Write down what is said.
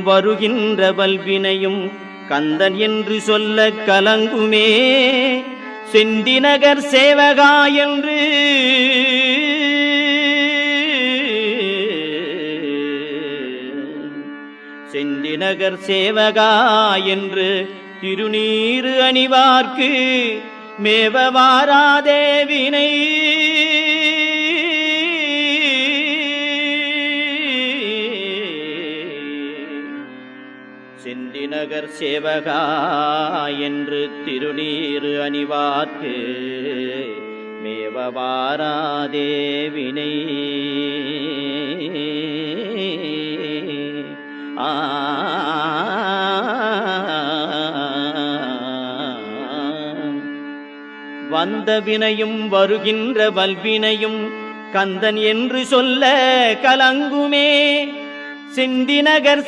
வருகின்ற வல்வினையும் கந்தன் என்று சொல்ல கலங்குமே. செந்திநகர் சேவகா என்று செந்திநகர் சேவகா என்று திருநீறு அணிவார்க்கு மேவ வாராதே வினை. செந்திநகர் சேவகா என்று திருநீறு அணிவார்க்கு மேவ வாராதே வினை. வந்த வினையும் வருகின்ற வல்வினையும் கந்தன் என்று சொல்ல கலங்குமே. செந்திநகர்